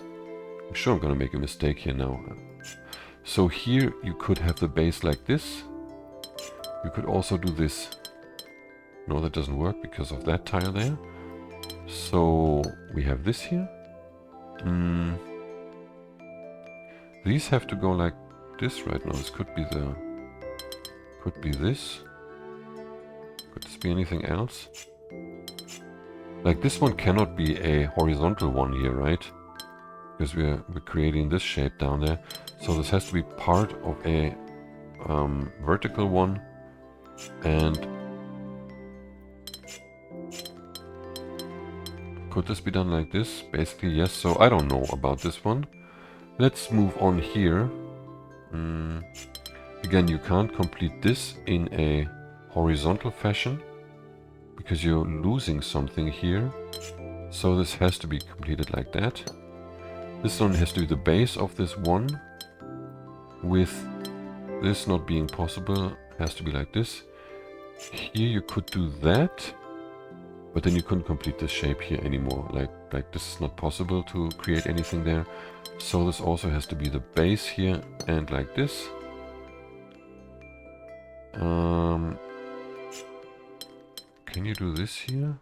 I'm sure I'm gonna make a mistake here now. So here you could have the base like this. You could also do this. No, that doesn't work because of that tile there. So we have this here. These have to go like this right now. This could be this. Could this be anything else? Like this one cannot be a horizontal one here, right? Because we're creating this shape down there. So this has to be part of a vertical one. And could this be done like this? Basically, yes. So I don't know about this one. Let's move on here. Again, you can't complete this in a horizontal fashion because you're losing something here. So this has to be completed like that. This one has to be the base of this one. With this not being possible, has to be like this. Here you could do that, but then you couldn't complete this shape here anymore. Like this is not possible to create anything there. So this also has to be the base here and like this. Can you do this here?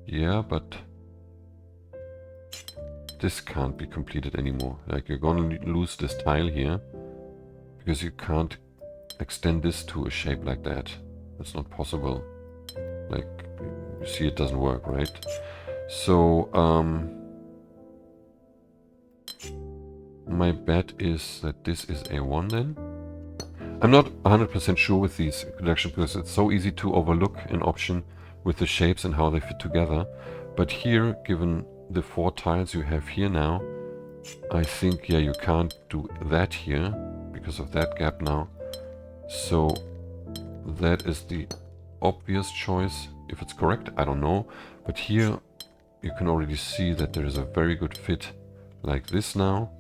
Yeah, but this can't be completed anymore. Like you're gonna lose this tile here because you can't extend this to a shape like that. That's not possible. Like you see, it doesn't work, right? So my bet is that this is A1 then. I'm not 100% sure with these connections because it's so easy to overlook an option with the shapes and how they fit together. But here, given the 4 tiles you have here now, I think, yeah, you can't do that here because of that gap now. So that is the obvious choice. If it's correct, I don't know. But here you can already see that there is a very good fit like this now.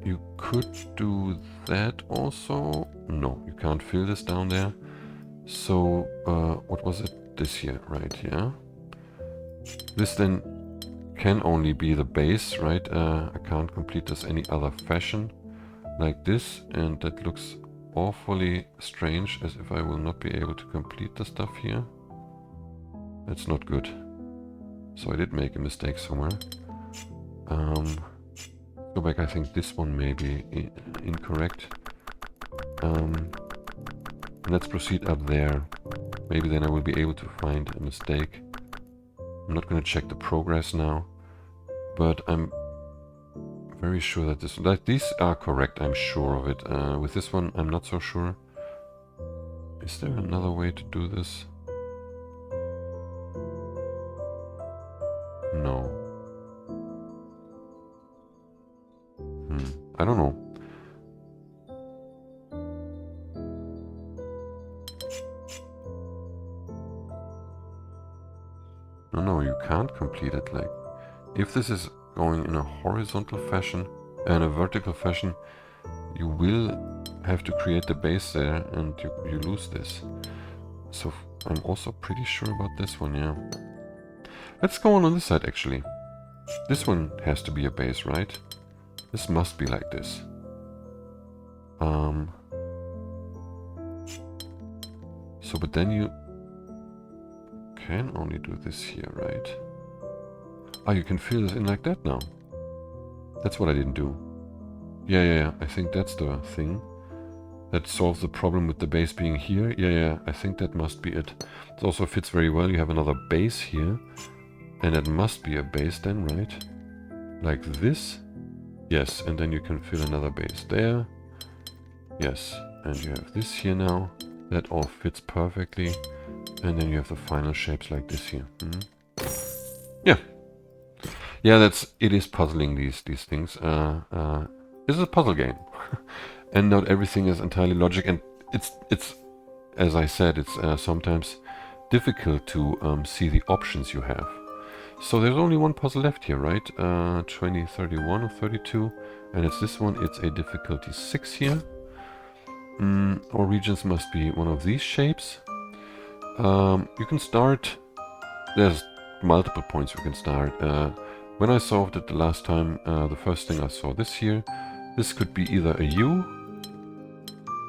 You could do that also. No, you can't fill this down there. So what was it? This here, right? Yeah. This then can only be the base, right? I can't complete this any other fashion like this, and that looks awfully strange, as if I will not be able to complete the stuff here. That's not good. So I did make a mistake somewhere. Go back, I think this one may be incorrect. Let's proceed up there. Maybe then I will be able to find a mistake. I'm not going to check the progress now, but I'm very sure that these are correct. I'm sure of it. With this one, I'm not so sure. Is there another way to do this? No. I don't know. No, you can't complete it. Like, if this is going in a horizontal fashion and a vertical fashion, you will have to create the base there, and you lose this. So I'm also pretty sure about this one, yeah. Let's go on this side, actually. This one has to be a base, right? This must be like this. So, but then you can only do this here, right? Ah, you can fill this in like that now. That's what I didn't do. Yeah. I think that's the thing. That solves the problem with the base being here. Yeah, I think that must be it. It also fits very well. You have another base here. And it must be a base then, right? Like this. Yes, and then you can fill another base there. Yes, and you have this here now. That all fits perfectly. And then you have the final shapes like this here. Yeah. Yeah, it is puzzling, these things. This is a puzzle game. And not everything is entirely logic, and it's as I said, it's sometimes difficult to see the options you have. So there's only one puzzle left here, right? 20, 31 or 32, and it's this one. It's a difficulty 6 here. All regions must be one of these shapes. You can start. There's multiple points you can start. When I solved it the last time, the first thing I saw this here. This could be either a U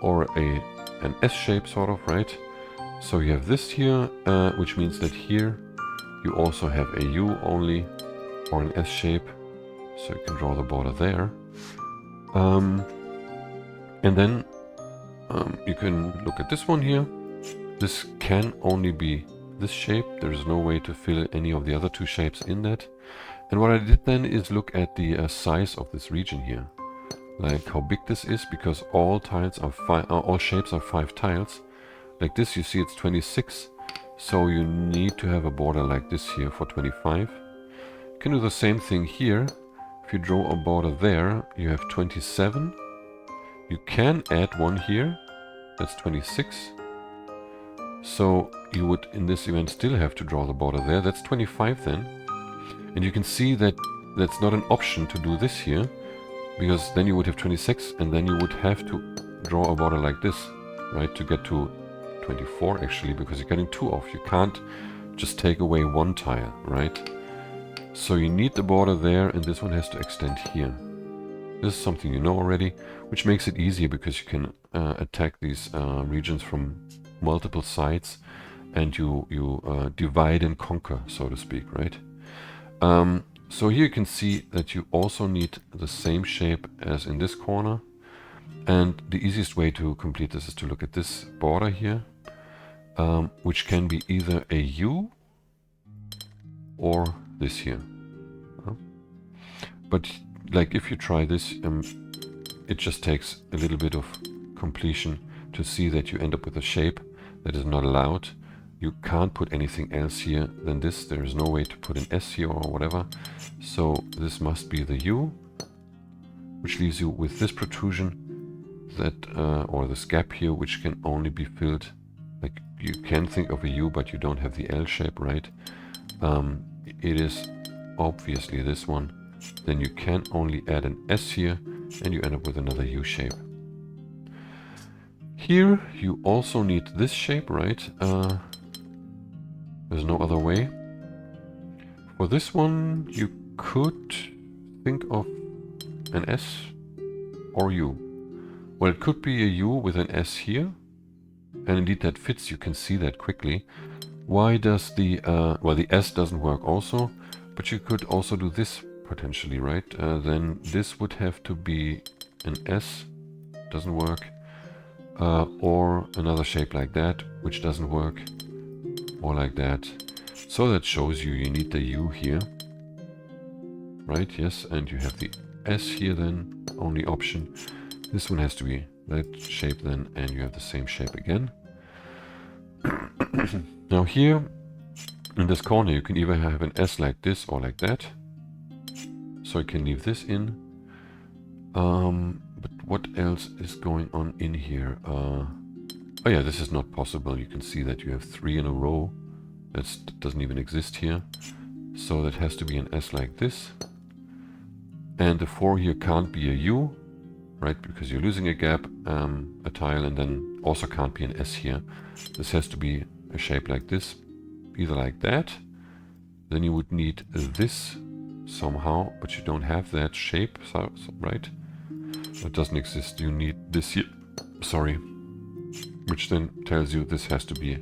or an S shape, sort of, right? So you have this here, which means that here you also have a U only, or an S shape. So you can draw the border there. And then you can look at this one here. This can only be this shape. There's no way to fill any of the other two shapes in that. And what I did then is look at the size of this region here. Like how big this is, because all tiles are all shapes are 5 tiles. Like this, you see it's 26. So you need to have a border like this here for 25. You can do the same thing here. If you draw a border there, you have 27. You can add one here. That's 26. So you would, in this event, still have to draw the border there. That's 25 then. And you can see that that's not an option to do this here, because then you would have 26, and then you would have to draw a border like this, right, to get to 24 actually, because you're getting 2 off. You can't just take away 1 tile, right? So you need the border there, and this one has to extend here. This is something you know already, which makes it easier because you can attack these regions from multiple sides, and you divide and conquer, so to speak, right? So here you can see that you also need the same shape as in this corner, and the easiest way to complete this is to look at this border here, which can be either a U or this here. But like if you try this, it just takes a little bit of completion to see that you end up with a shape that is not allowed. you can't put anything else here than this. There's no way to put an S here or whatever. So this must be the U, which leaves you with this protrusion that, or this gap here, which can only be filled, like you can think of a U, but you don't have the L shape, right? It is obviously this one. Then you can only add an S here, and you end up with another U shape. Here you also need this shape, right? There's no other way. For this one, you could think of an S or U. Well, it could be a U with an S here, and indeed that fits. You can see that quickly. Why does the well, the S doesn't work also, but you could also do this potentially, right? Then this would have to be an S, doesn't work, or another shape like that, which doesn't work, or like that. So that shows you need the U here, right? Yes, and you have the S here then, only option. This one has to be that shape then, and you have the same shape again. Now here, in this corner, you can either have an S like this or like that. So you can leave this in. But what else is going on in here? Oh yeah, this is not possible. You can see that you have 3 in a row. That doesn't even exist here. So that has to be an S like this. And the 4 here can't be a U, right? Because you're losing a gap, a tile, and then also can't be an S here. This has to be a shape like this, either like that. Then you would need this somehow, but you don't have that shape, so, right? It doesn't exist. You need this here, sorry, which then tells you this has to be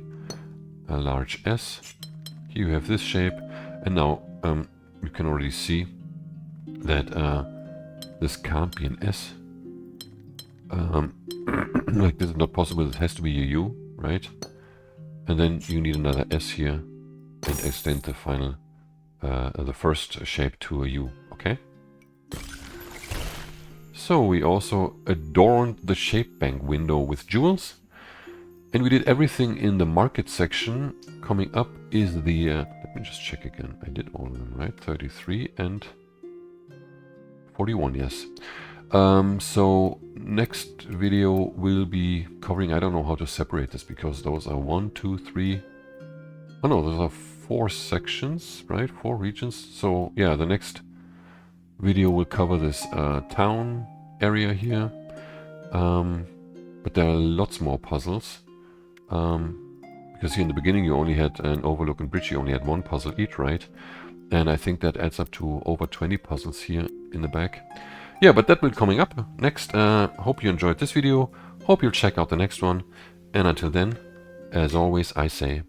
a large S. Here you have this shape, and now you can already see that this can't be an S. Like this is not possible. It has to be a U, right? And then you need another S here and extend the final, the first shape to a U, okay? So we also adorned the shape bank window with jewels, and we did everything in the market section. Coming up is the, let me just check again. I did all of them, right? 33 and 41, yes. So next video will be covering, I don't know how to separate this because those are 1, 2, 3, oh no, those are 4 sections, right? 4 regions. So yeah, the next video will cover this town area here. But there are lots more puzzles. Because here in the beginning you only had an overlook and bridge, you only had 1 puzzle each, right? And I think that adds up to over 20 puzzles here in the back. Yeah, but that will be coming up next. Hope you enjoyed this video. Hope you'll check out the next one. And until then, as always, I say